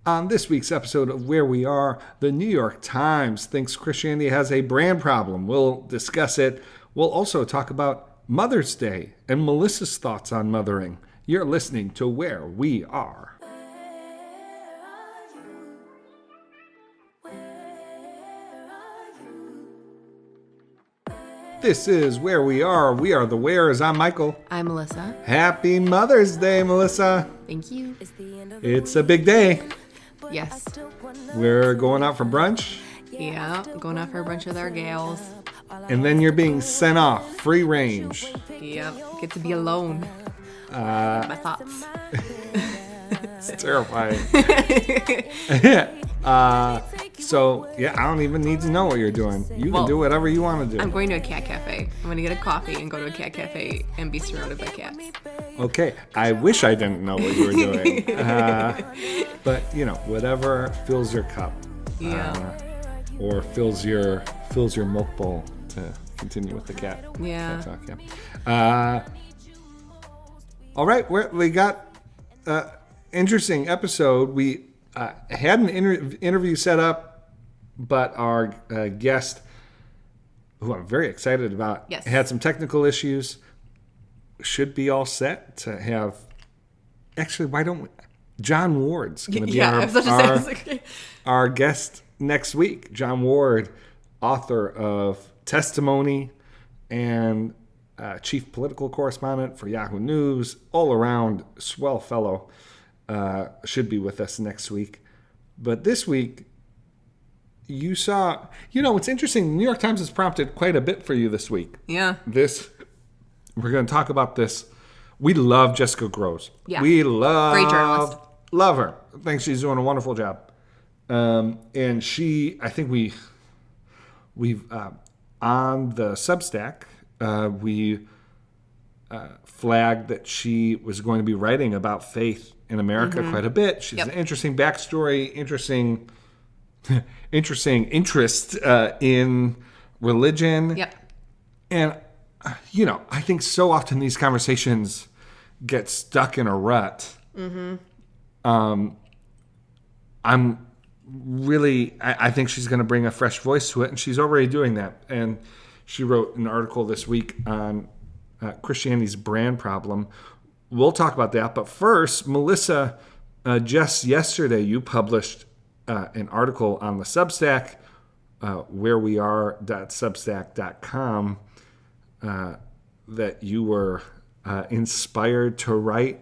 On this week's episode of Where We Are, the New York Times thinks Christianity has a brand problem. We'll discuss it. We'll also talk about Mother's Day and Melissa's thoughts on mothering. You're listening to Where We Are. This is Where We Are. We are the Wheres. I'm Michael. I'm Melissa. Happy Mother's Day, Melissa. Thank you. It's a big day. Yes. We're going out for brunch. Yeah, going out for a bunch of our gals. And then you're being sent off, free range. Yep, get to be alone. My thoughts. It's terrifying. So, yeah, I don't even need to know what you're doing. You can do whatever you want to do. I'm going to a cat cafe. I'm going to get a coffee and go to a cat cafe and be surrounded by cats. Okay, I wish I didn't know what you were doing. But, you know, whatever fills your cup. Yeah. Or fills your milk bowl to continue with the cat. Yeah. Cat talk, yeah. All right, we got interesting episode. We had an interview set up, but our guest, who I'm very excited about, yes, had some technical issues. Should be all set to have. Actually, why don't we? John Ward's going to be our guest next week. John Ward, author of Testimony and chief political correspondent for Yahoo News, all around swell fellow, should be with us next week. But this week, you saw, it's interesting. The New York Times has prompted quite a bit for you this week. Yeah. We're going to talk about this. We love Jessica Grose. Yeah. We great journalist. Love her. I think she's doing a wonderful job. And I think we've on the Substack, we flagged that she was going to be writing about faith in America quite a bit. She's an interesting backstory, interesting interest in religion. Yep. And, I think so often these conversations get stuck in a rut. Mm-hmm. I think she's going to bring a fresh voice to it, and she's already doing that. And she wrote an article this week on Christianity's brand problem. We'll talk about that. But first, Melissa, just yesterday you published an article on the Substack, whereweare.substack.com, that you were inspired to write.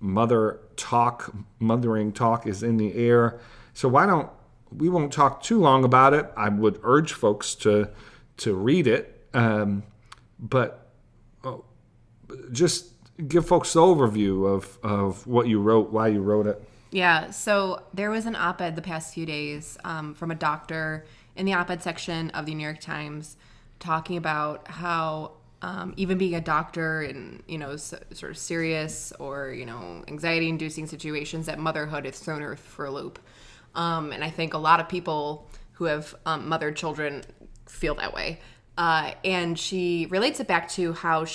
Mothering talk is in the air. So we won't talk too long about it. I would urge folks to read it, but just give folks the overview of what you wrote, why you wrote it. Yeah, so there was an op-ed the past few days from a doctor in the op-ed section of the New York Times talking about how even being a doctor in, sort of serious or, anxiety-inducing situations, that motherhood has thrown her for a loop. And I think a lot of people who have mothered children feel that way. And she relates it back to how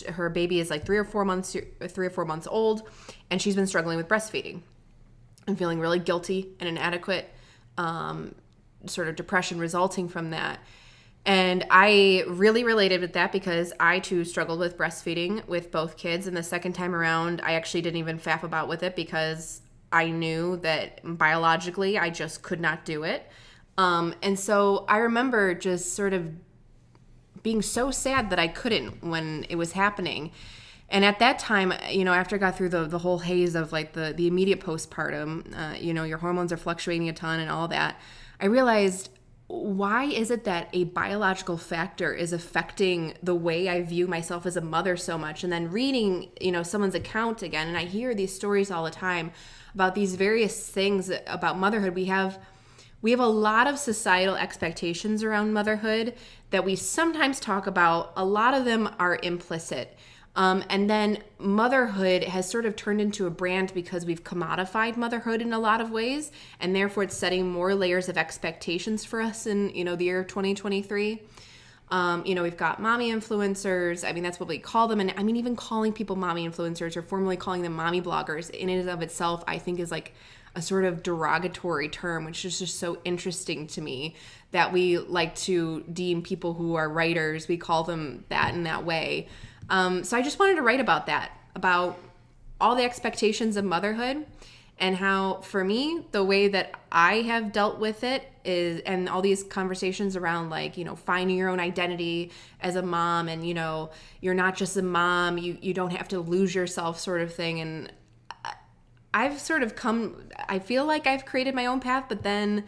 her baby is like 3 or 4 months old, and she's been struggling with breastfeeding and feeling really guilty and inadequate, sort of depression resulting from that. And I really related with that because I, too, struggled with breastfeeding with both kids. And the second time around, I actually didn't even faff about with it because I knew that biologically I just could not do it. And so I remember just sort of being so sad that I couldn't when it was happening. And at that time, after I got through the whole haze of like the immediate postpartum, your hormones are fluctuating a ton and all that, I realized, why is it that a biological factor is affecting the way I view myself as a mother so much? And then reading, someone's account again, and I hear these stories all the time about these various things about motherhood. We have a lot of societal expectations around motherhood that we sometimes talk about. A lot of them are implicit. And then motherhood has sort of turned into a brand because we've commodified motherhood in a lot of ways, and therefore it's setting more layers of expectations for us in, the year of 2023. We've got mommy influencers. I mean, that's what we call them. And I mean, even calling people mommy influencers or formally calling them mommy bloggers in and of itself, I think is like a sort of derogatory term, which is just so interesting to me that we like to deem people who are writers, we call them that in that way. So I just wanted to write about that, about all the expectations of motherhood and how, for me, the way that I have dealt with it is, and all these conversations around like, finding your own identity as a mom and, you're not just a mom, you don't have to lose yourself sort of thing. And I've sort of I feel like I've created my own path, but then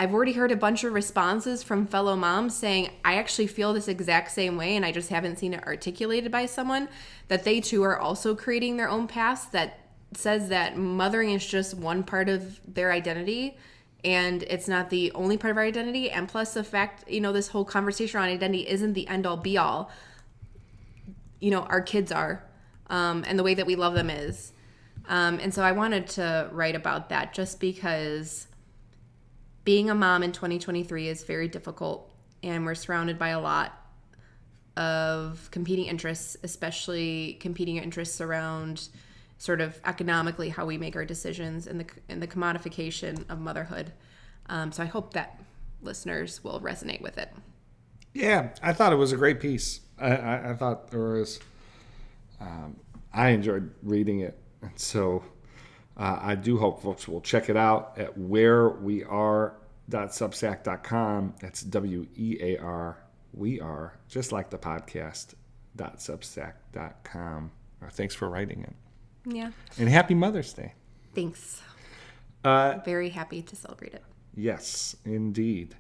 I've already heard a bunch of responses from fellow moms saying, I actually feel this exact same way and I just haven't seen it articulated by someone, that they too are also creating their own paths, that says that mothering is just one part of their identity and it's not the only part of our identity. And plus the fact, this whole conversation around identity isn't the end all be all. Our kids are, and the way that we love them is. And so I wanted to write about that just because being a mom in 2023 is very difficult, and we're surrounded by a lot of competing interests, especially competing interests around sort of economically how we make our decisions and the commodification of motherhood. So I hope that listeners will resonate with it. Yeah, I thought it was a great piece. I thought there was, I enjoyed reading it. And so I do hope folks will check it out at whereweare.substack.com. That's WEAR, we are, just like the podcast, .substack.com. Thanks for writing it. Yeah. And happy Mother's Day. Thanks. Very happy to celebrate it. Yes, indeed.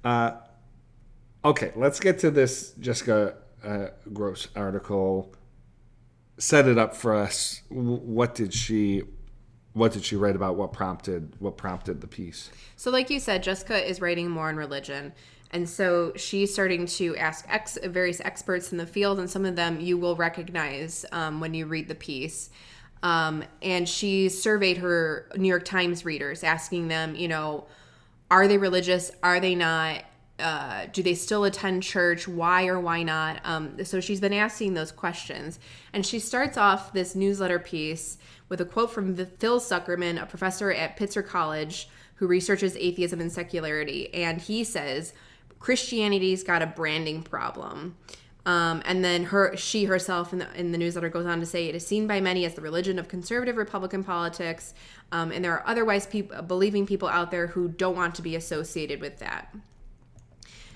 Okay, let's get to this Jessica Grose article. Set it up for us. What did she write about? What prompted the piece? So like you said, Jessica is writing more on religion. And so she's starting to ask various experts in the field, and some of them you will recognize when you read the piece. And she surveyed her New York Times readers, asking them, are they religious? Are they not? Do they still attend church? Why or why not? So she's been asking those questions. And she starts off this newsletter piece with a quote from Phil Zuckerman, a professor at Pitzer College who researches atheism and secularity. And he says, Christianity's got a branding problem. And then she herself in the newsletter goes on to say, it is seen by many as the religion of conservative Republican politics. And there are otherwise believing people out there who don't want to be associated with that.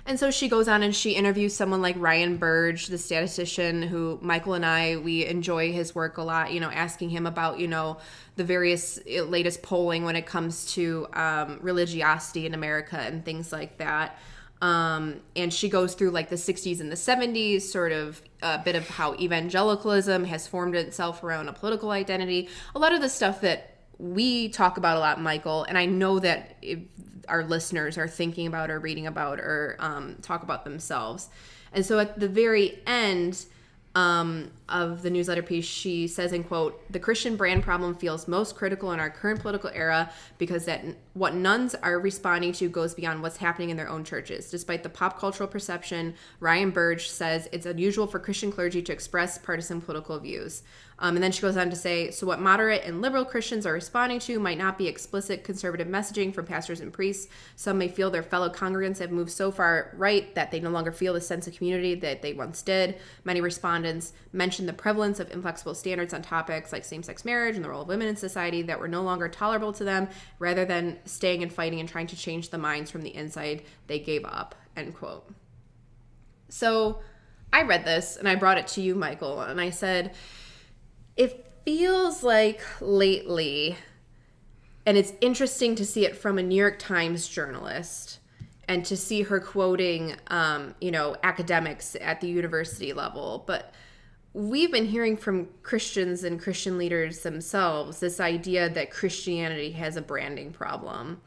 And so she goes on and she interviews someone like Ryan Burge, the statistician who Michael and we enjoy his work a lot, asking him about, the various latest polling when it comes to religiosity in America and things like that. And she goes through like the 60s and the 70s, sort of a bit of how evangelicalism has formed itself around a political identity. A lot of the stuff that we talk about a lot, Michael, and I know that our listeners are thinking about or reading about or talk about themselves. And so at the very end of the newsletter piece, she says, in quote, the Christian brand problem feels most critical in our current political era because that what nuns are responding to goes beyond what's happening in their own churches. Despite the pop cultural perception, Ryan Burge says it's unusual for Christian clergy to express partisan political views. And then she goes on to say, so what moderate and liberal Christians are responding to might not be explicit conservative messaging from pastors and priests. Some may feel their fellow congregants have moved so far right that they no longer feel the sense of community that they once did. Many respondents mentioned the prevalence of inflexible standards on topics like same-sex marriage and the role of women in society that were no longer tolerable to them. Rather than staying and fighting and trying to change the minds from the inside, they gave up, end quote. So I read this and I brought it to you, Michael, and I said, it feels like lately, and it's interesting to see it from a New York Times journalist and to see her quoting, academics at the university level. But we've been hearing from Christians and Christian leaders themselves this idea that Christianity has a branding problem.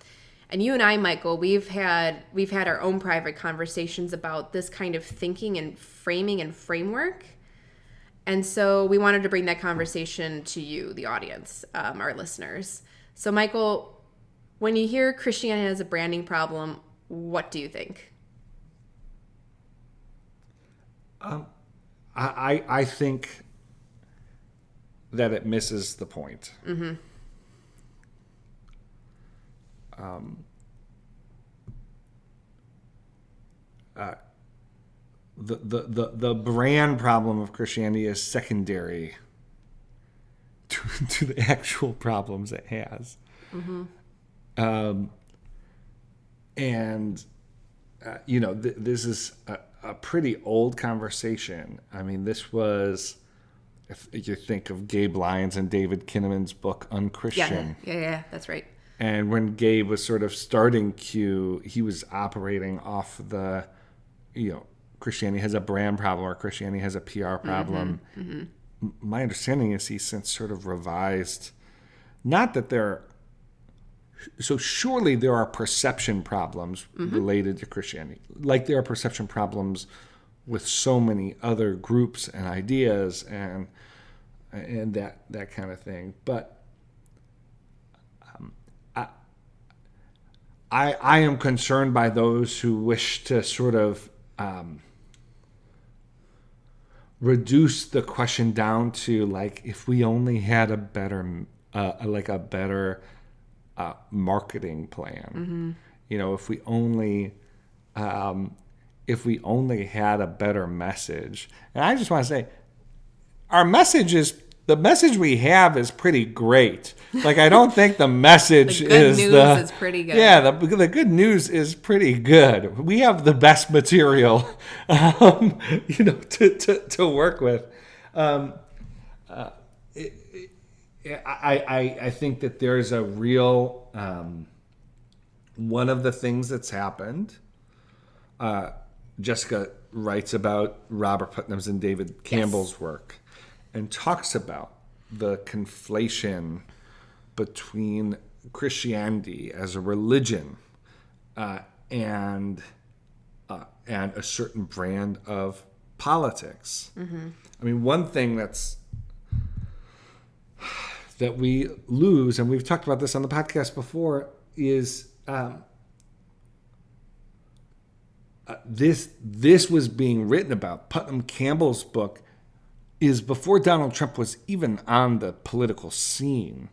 And you and I, Michael, we've had our own private conversations about this kind of thinking and framing and framework. And so we wanted to bring that conversation to you, the audience, our listeners. So, Michael, when you hear Christianity has a branding problem, what do you think? I think that it misses the point. Mm-hmm. The brand problem of Christianity is secondary to the actual problems it has. Mm-hmm. This is a pretty old conversation. I mean, this was, if you think of Gabe Lyons and David Kinnaman's book Unchristian. Yeah, that's right. And when Gabe was sort of starting Q, he was operating off the, Christianity has a brand problem or Christianity has a PR problem. Mm-hmm, mm-hmm. My understanding is he's since sort of revised, not that so surely there are perception problems mm-hmm. related to Christianity, like there are perception problems with so many other groups and ideas and that kind of thing. But I am concerned by those who wish to sort of reduce the question down to like if we only had a better marketing plan. Mm-hmm. If we only had a better message. And I just want to say, the message we have is pretty great. Like, I don't think the message the good news is pretty good. Yeah, the good news is pretty good. We have the best material, to work with. I think that there's a real one of the things that's happened. Jessica writes about Robert Putnam's and David Campbell's work and talks about the conflation between Christianity as a religion and a certain brand of politics. Mm-hmm. I mean, one thing that we lose, and we've talked about this on the podcast before, is this was being written about. Putnam Campbell's book is before Donald Trump was even on the political scene.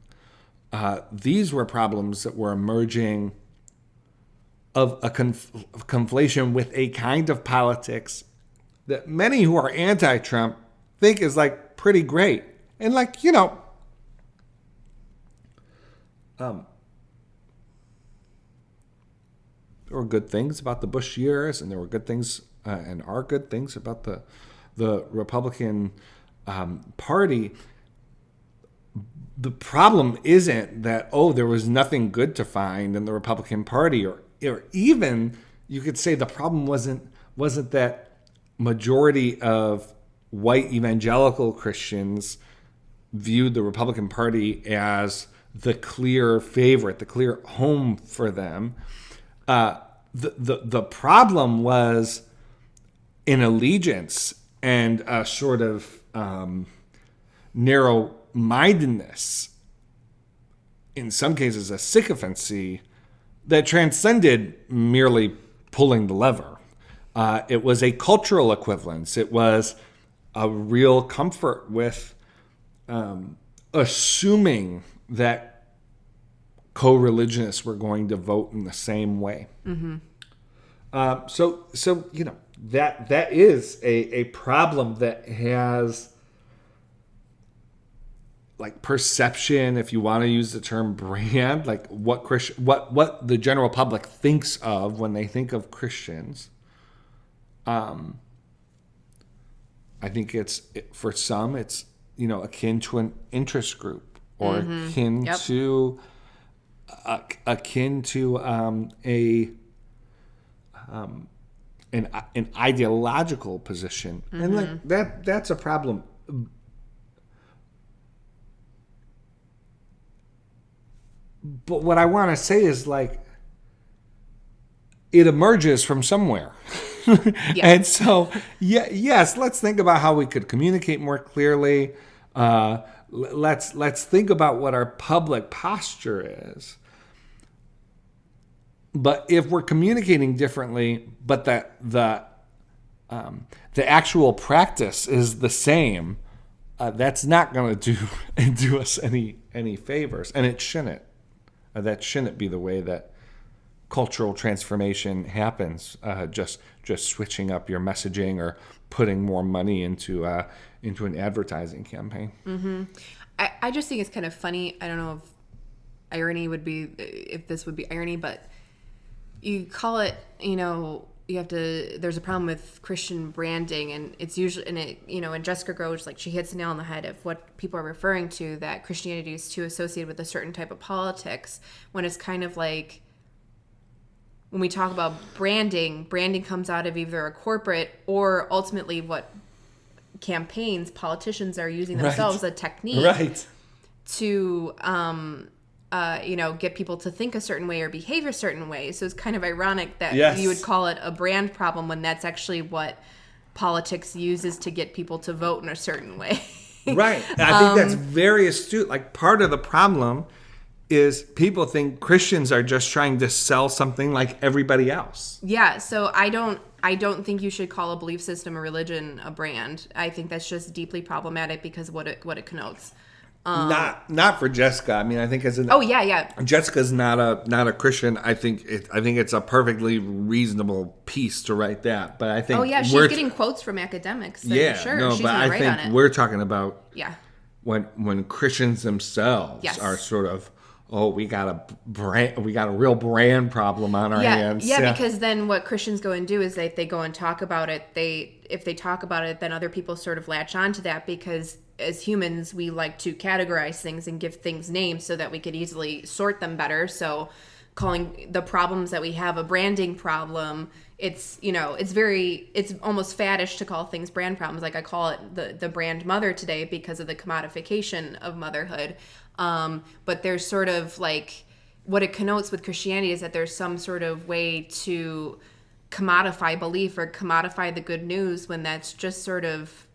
These were problems that were emerging of a conflation with a kind of politics that many who are anti-Trump think is like pretty great. And like, there were good things about the Bush years, and there were good things and are good things about the Republican Party. The problem isn't that, there was nothing good to find in the Republican Party, or even you could say the problem wasn't that majority of white evangelical Christians viewed the Republican Party as the clear favorite, the clear home for them. The problem was an allegiance and a sort of narrow-mindedness, in some cases a sycophancy, that transcended merely pulling the lever. It was a cultural equivalence. It was a real comfort with assuming that co-religionists were going to vote in the same way. Mm-hmm. So that is a problem that has like perception, if you want to use the term brand, like what the general public thinks of when they think of Christians. I think for some it's akin to an interest group, or mm-hmm. akin to an ideological position, mm-hmm. and like that's a problem. But what I want to say is, like, it emerges from somewhere. Yeah. And so, yes, let's think about how we could communicate more clearly. Let's think about what our public posture is. But if we're communicating differently, but that the actual practice is the same, that's not going to do us any favors, and it shouldn't. That shouldn't be the way that cultural transformation happens. Just switching up your messaging or putting more money into an advertising campaign. Mm-hmm. I just think it's kind of funny. I don't know if this would be irony, but you call it, there's a problem with Christian branding, and it's usually, and Jessica Grose, like, she hits the nail on the head of what people are referring to, that Christianity is too associated with a certain type of politics, when it's kind of like, when we talk about branding comes out of either a corporate or ultimately what politicians are using themselves, a technique to, get people to think a certain way or behave a certain way. So it's kind of ironic that you would call it a brand problem when that's actually what politics uses to get people to vote in a certain way. Right. And I think that's very astute. Like, part of the problem is people think Christians are just trying to sell something like everybody else. Yeah. So I don't think you should call a belief system or religion a brand. I think that's just deeply problematic because what it connotes. Not for Jessica. I mean, I think Jessica's not a Christian. I think it's a perfectly reasonable piece to write that. But I think she's getting quotes from academics. So sure, she's but I think we're talking about when Christians themselves are sort of, we got a real brand problem on our hands. Yeah, because then what Christians go and do is they go and talk about it. If they talk about it, then other people sort of latch onto that, because as humans, we like to categorize things and give things names so that we could easily sort them better. So calling the problems that we have a branding problem, it's almost faddish to call things brand problems. Like, I call it the brand mother today because of the commodification of motherhood. But there's sort of like, what it connotes with Christianity is that there's some sort of way to commodify belief or commodify the good news, when that's just sort of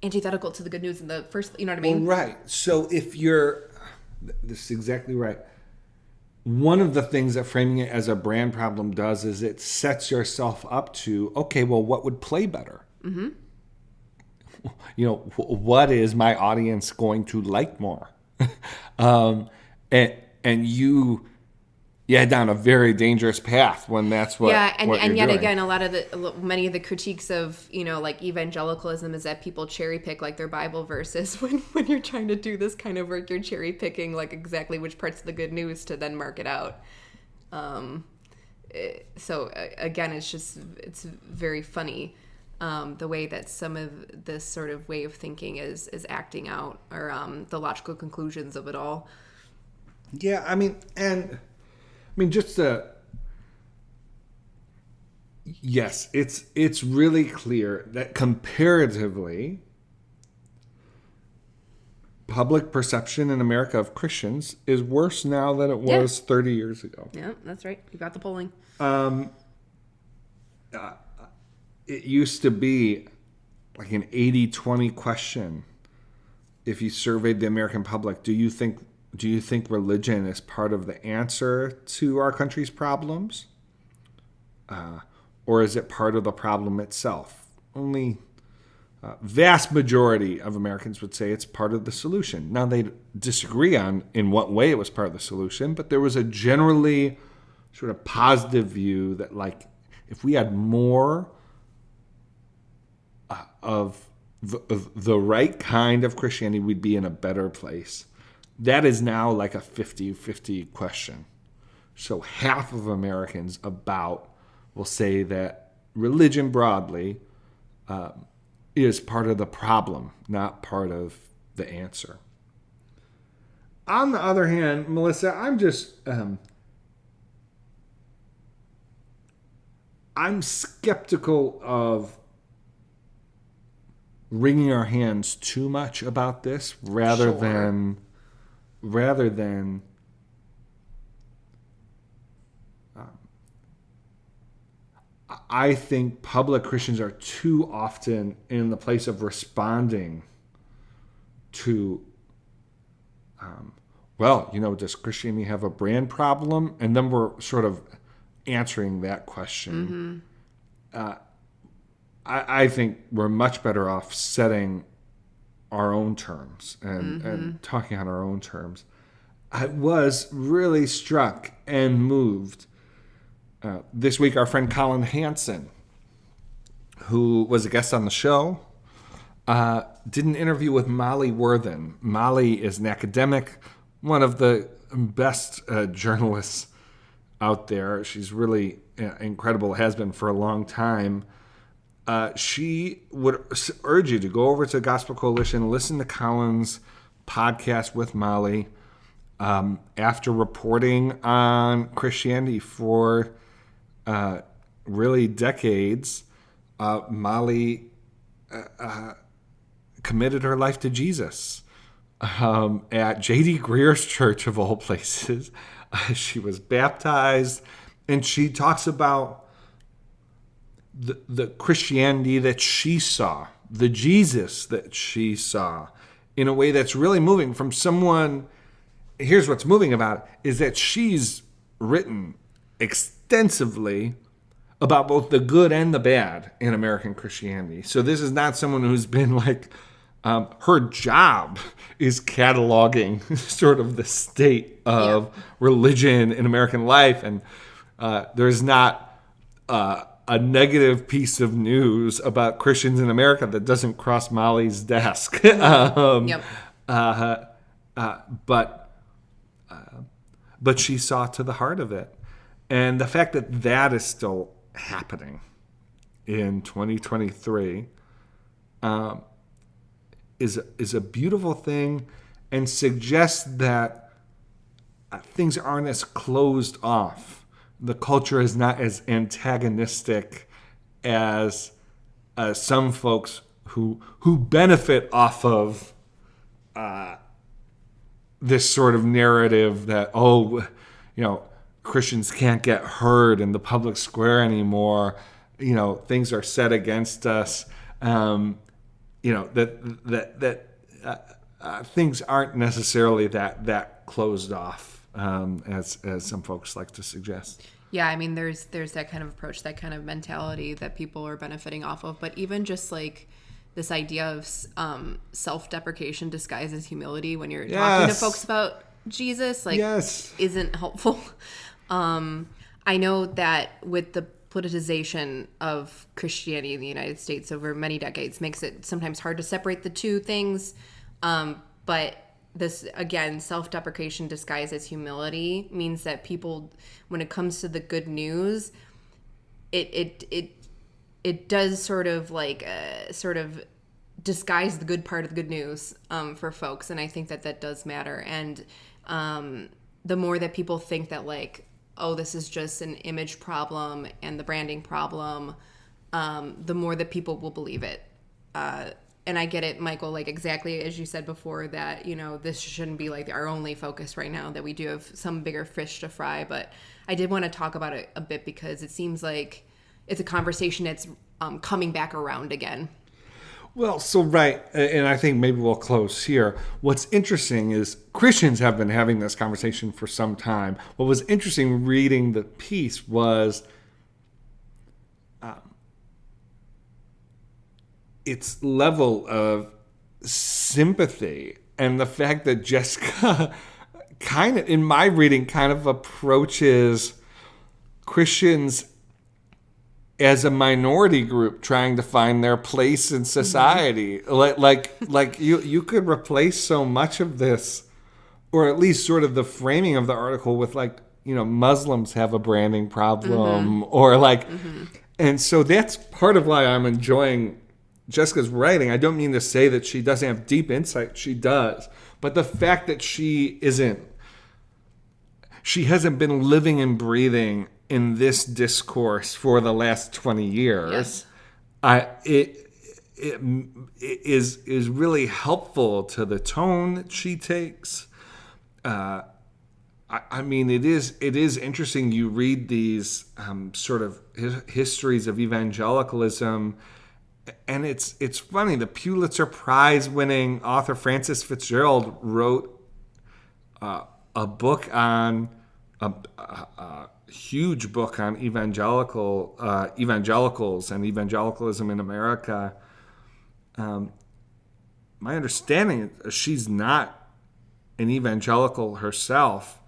antithetical to the good news in the first, you know what I mean? Well, right. So this is exactly right. One of the things that framing it as a brand problem does is it sets yourself up to, okay, well, what would play better? Mm-hmm. What is my audience going to like more? And you head down a very dangerous path when that's what and yet doing. Again, many of the critiques of like evangelicalism is that people cherry pick like their Bible verses. When you're trying to do this kind of work, you're cherry picking like exactly which parts of the good news to then mark it out. So again, it's very funny. The way that some of this sort of way of thinking is acting out, or the logical conclusions of it all. Yeah, yes, it's really clear that comparatively, public perception in America of Christians is worse now than it was 30 years ago. Yeah, that's right. You got the polling. It used to be like an 80-20 question. If you surveyed the American public, do you think religion is part of the answer to our country's problems? Or is it part of the problem itself? Only vast majority of Americans would say it's part of the solution. Now, they disagree on in what way it was part of the solution, but there was a generally sort of positive view that, like, if we had more of the right kind of Christianity, we'd be in a better place. That is now like a 50-50 question. So half of Americans will say that religion broadly is part of the problem, not part of the answer. On the other hand, Melissa, I'm skeptical of wringing our hands too much about this rather than I think public Christians are too often in the place of responding to does Christianity have a brand problem? And then we're sort of answering that question. I think we're much better off setting our own terms and talking on our own terms. I was really struck and moved this week. Our friend Colin Hansen, who was a guest on the show, did an interview with Molly Worthen. Molly is an academic, one of the best journalists out there. She's really incredible, has been for a long time. She would urge you to go over to Gospel Coalition, listen to Colin's podcast with Molly. After reporting on Christianity for really decades, Molly committed her life to Jesus at J.D. Greer's church, of all places. She was baptized, and she talks about the Christianity that she saw, the Jesus that she saw, in a way that's really moving from someone. Here's what's moving about it, is that she's written extensively about both the good and the bad in American Christianity. So this is not someone who's been like, her job is cataloging sort of the state of religion in American life. And there's not a negative piece of news about Christians in America that doesn't cross Molly's desk. But she saw to the heart of it. And the fact that that is still happening in 2023 is a beautiful thing, and suggests that things aren't as closed off. The culture is not as antagonistic as some folks who benefit off of this sort of narrative that, Christians can't get heard in the public square anymore. Things are set against us. Things aren't necessarily that closed off as some folks like to suggest. Yeah, I mean, there's that kind of approach, that kind of mentality that people are benefiting off of. But even just like this idea of self-deprecation disguised as humility when you're talking to folks about Jesus, isn't helpful. I know that with the politicization of Christianity in the United States over many decades makes it sometimes hard to separate the two things. But this, again, self-deprecation disguised as humility means that people, when it comes to the good news, it does sort of disguise the good part of the good news for folks. And I think that does matter. And the more that people think that this is just an image problem and the branding problem, the more that people will believe it. And I get it, Michael, exactly as you said before, that, this shouldn't be our only focus right now, that we do have some bigger fish to fry. But I did want to talk about it a bit because it seems like it's a conversation that's coming back around again. Well, so right, and I think maybe we'll close here. What's interesting is Christians have been having this conversation for some time. What was interesting reading the piece was its level of sympathy, and the fact that Jessica kind of, in my reading, kind of approaches Christians as a minority group trying to find their place in society. Like you could replace so much of this, or at least sort of the framing of the article, with Muslims have a branding problem, and so that's part of why I'm enjoying Jessica's writing. I don't mean to say that she doesn't have deep insight. She does. But the fact that she hasn't been living and breathing in this discourse for the last 20 years, it is really helpful to the tone that she takes. I mean, it is interesting. You read these sort of histories of evangelicalism, and it's funny. The Pulitzer Prize winning author Frances Fitzgerald wrote a book on a huge book on evangelicals and evangelicalism in America. My understanding is she's not an evangelical herself,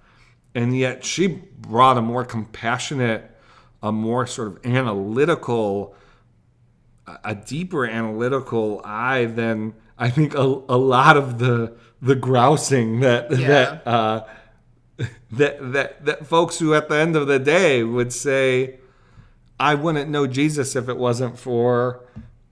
and yet she brought a more compassionate, a more sort of analytical, a deeper analytical eye than I think a lot of the grousing that folks who at the end of the day would say, I wouldn't know Jesus if it wasn't for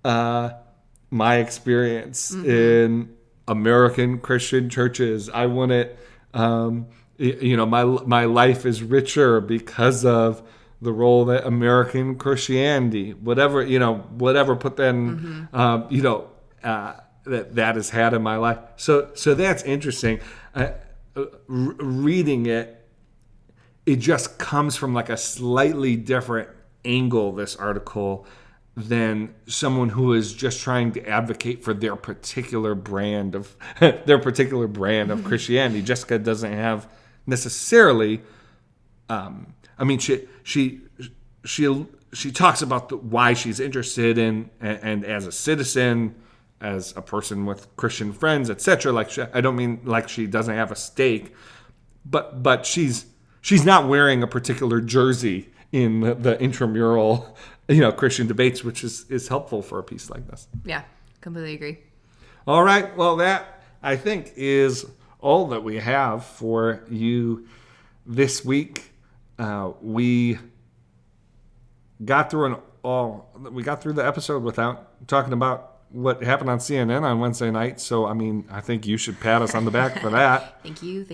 my experience in American Christian churches. I wouldn't, my life is richer because of the role that American Christianity, whatever put then, that has had in my life. So that's interesting. Reading it just comes from like a slightly different angle, this article, than someone who is just trying to advocate for their particular brand of Christianity. Jessica doesn't have necessarily. She talks about why she's interested in, and as a citizen, as a person with Christian friends, etc. I don't mean like she doesn't have a stake, but she's not wearing a particular jersey in the intramural, Christian debates, which is helpful for a piece like this. Yeah, completely agree. All right, well, that I think is all that we have for you this week. We got through the episode without talking about what happened on CNN on Wednesday night. So, I think you should pat us on the back for that. Thank you.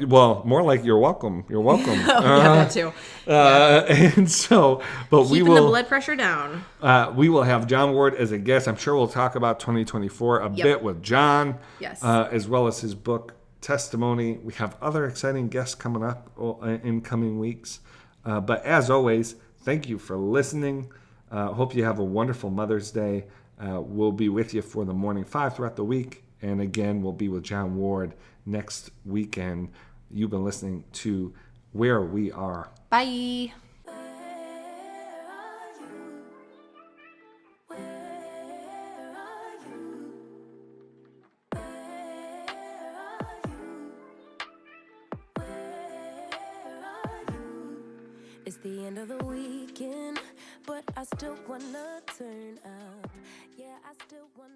Well, more like you're welcome. You're welcome. That too. And so, but keeping we will the blood pressure down. We will have John Ward as a guest. I'm sure we'll talk about 2024 a bit with John. Yes. As well as his book Testimony. We have other exciting guests coming up in coming weeks. But as always, thank you for listening. Hope you have a wonderful Mother's Day. We'll be with you for the Morning 5 throughout the week. And again, we'll be with John Ward next weekend. You've been listening to Where We Are. Bye. It's the end of the weekend, but I still wanna turn up. Yeah, I still wanna